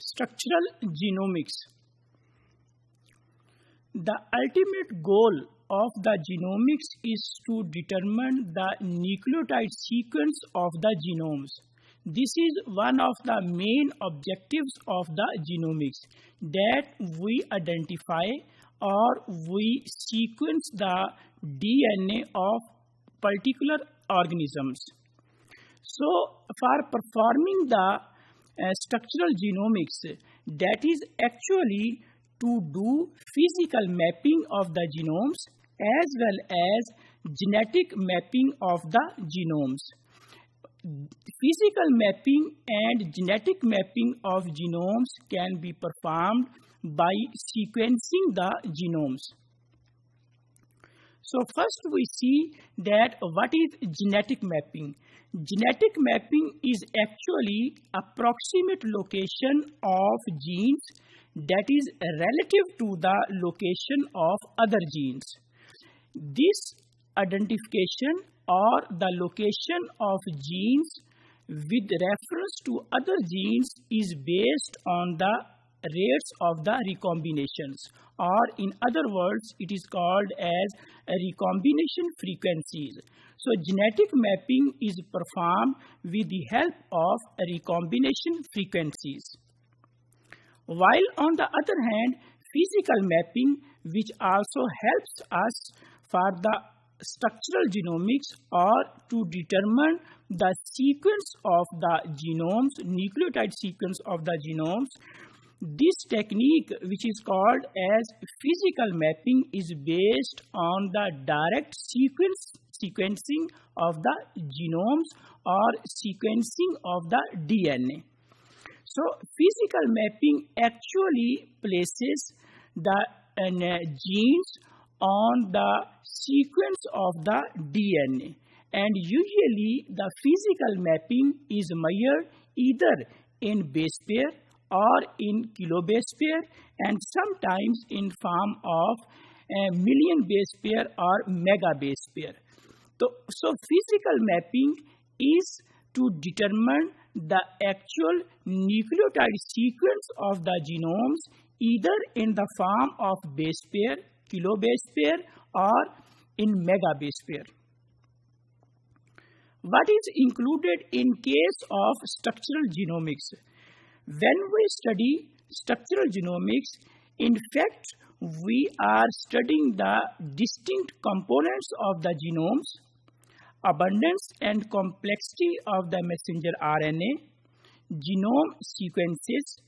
Structural genomics. The ultimate goal of the genomics is to determine the nucleotide sequence of the genomes. This is one of the main objectives of the genomics, that we identify or we sequence the DNA of particular organisms. So, for performing the structural genomics, that is actually to do physical mapping of the genomes as well as genetic mapping of the genomes. Physical mapping and genetic mapping of genomes can be performed by sequencing the genomes. So first we see that what is genetic mapping. Genetic mapping is actually approximate location of genes that is relative to the location of other genes. This identification or the location of genes with reference to other genes is based on the rates of the recombinations, or in other words it is called as recombination frequencies. So genetic mapping is performed with the help of recombination frequencies. While on the other hand, physical mapping, which also helps us for the structural genomics or to determine the sequence of the genomes, nucleotide sequence of the genomes, this technique, which is called as physical mapping, is based on the direct sequencing of the genomes or sequencing of the DNA. So, physical mapping actually places the genes on the sequence of the DNA, and usually the physical mapping is measured either in base pair or in kilobase pair, and sometimes in form of a million base pair or mega base pair. So physical mapping is to determine the actual nucleotide sequence of the genomes either in the form of base pair, kilobase pair, or in mega base pair. What is included in case of structural genomics? When we study structural genomics, in fact, we are studying the distinct components of the genomes, abundance and complexity of the messenger RNA, genome sequences,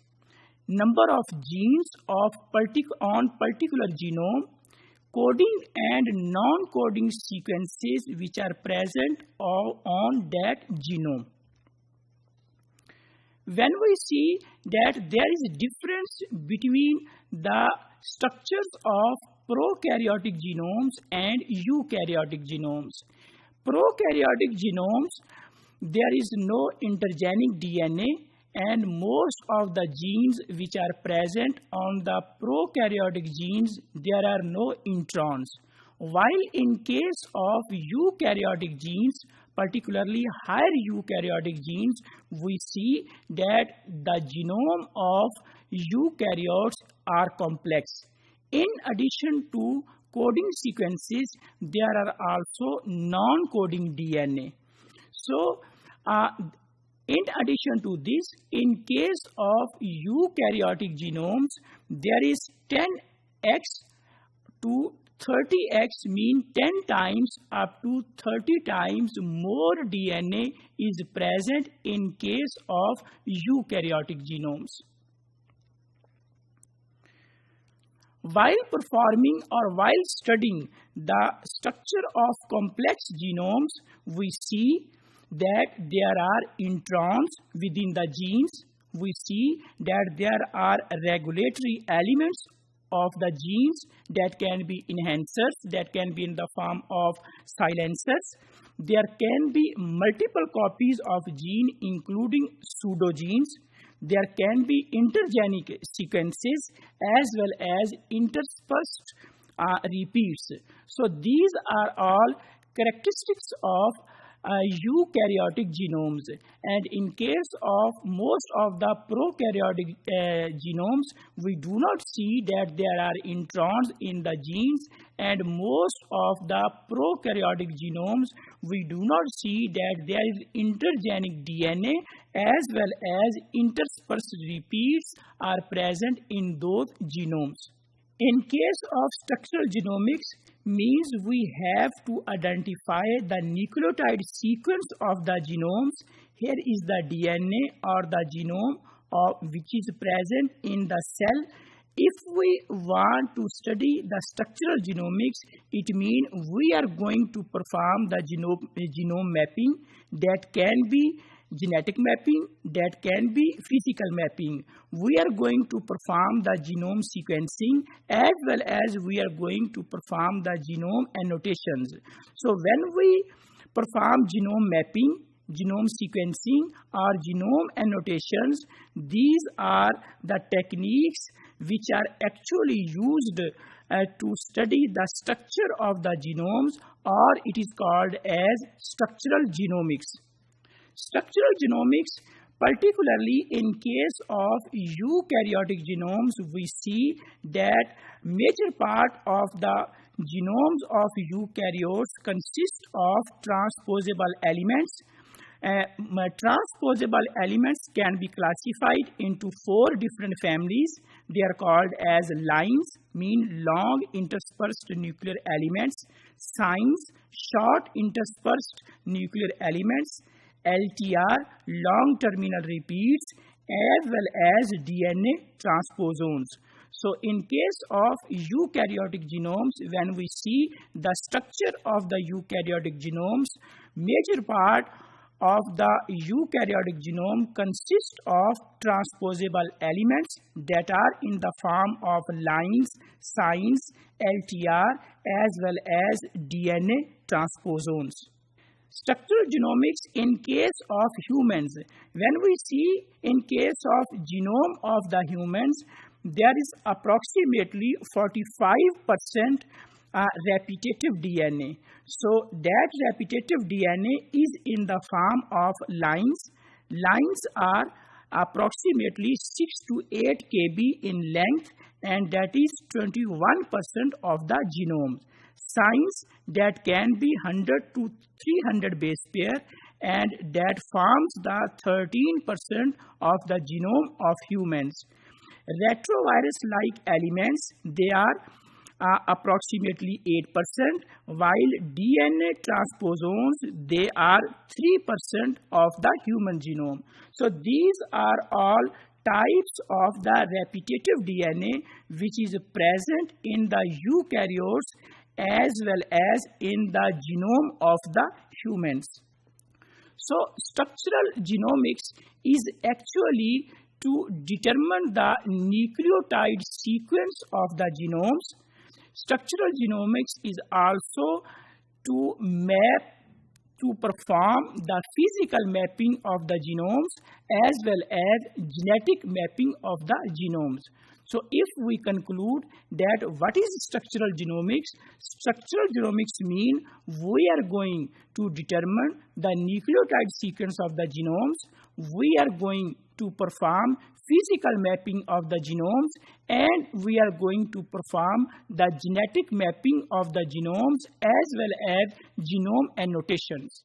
number of genes of particular genome, coding and non-coding sequences which are present on that genome. When we see that there is a difference between the structures of prokaryotic genomes and eukaryotic genomes. Prokaryotic genomes, there is no intergenic DNA, and most of the genes which are present on the prokaryotic genes, there are no introns. While in case of eukaryotic genes, particularly higher eukaryotic genes, we see that the genome of eukaryotes are complex. In addition to coding sequences, there are also non-coding DNA. So, in addition to this, in case of eukaryotic genomes, there is 10x to 30x, mean 10 times up to 30 times more DNA is present in case of eukaryotic genomes. While performing or while studying the structure of complex genomes, we see that there are introns within the genes. We see that there are regulatory elements of the genes that can be enhancers, that can be in the form of silencers. There can be multiple copies of gene including pseudogenes. There can be intergenic sequences as well as interspersed repeats. So these are all characteristics of eukaryotic genomes, and in case of most of the prokaryotic genomes, we do not see that there are introns in the genes, and most of the prokaryotic genomes, we do not see that there is intergenic DNA as well as interspersed repeats are present in those genomes. In case of structural genomics, means we have to identify the nucleotide sequence of the genomes. Here is the DNA or the genome which is present in the cell. If we want to study the structural genomics, it means we are going to perform the genome mapping that can be genetic mapping, that can be physical mapping. We are going to perform the genome sequencing as well as we are going to perform the genome annotations. So when we perform genome mapping, genome sequencing or genome annotations, these are the techniques which are actually used to study the structure of the genomes, or it is called as structural genomics. Structural genomics, particularly in case of eukaryotic genomes, we see that major part of the genomes of eukaryotes consist of transposable elements. Transposable elements can be classified into 4 different families. They are called as lines, mean long interspersed nuclear elements, signs, short interspersed nuclear elements, LTR, long terminal repeats, as well as DNA transposons. So in case of eukaryotic genomes, when we see the structure of the eukaryotic genomes, major part of the eukaryotic genome consists of transposable elements that are in the form of lines, signs, LTR, as well as DNA transposons. Structural genomics in case of humans. When we see in case of genome of the humans, there is approximately 45% repetitive DNA. So that repetitive DNA is in the form of lines. Lines are approximately 6 to 8 kb in length, and that is 21% of the genome. Signs that can be 100 to 300 base pair, and that forms the 13% of the genome of humans. Retrovirus-like elements, they are approximately 8%, while DNA transposons, they are 3% of the human genome. So these are all types of the repetitive DNA which is present in the eukaryotes as well as in the genome of the humans. So structural genomics is actually to determine the nucleotide sequence of the genomes. Structural genomics is also to perform the physical mapping of the genomes as well as genetic mapping of the genomes. So if we conclude that what is structural genomics? Structural genomics mean we are going to determine the nucleotide sequence of the genomes, we are going to perform physical mapping of the genomes, and we are going to perform the genetic mapping of the genomes as well as genome annotations.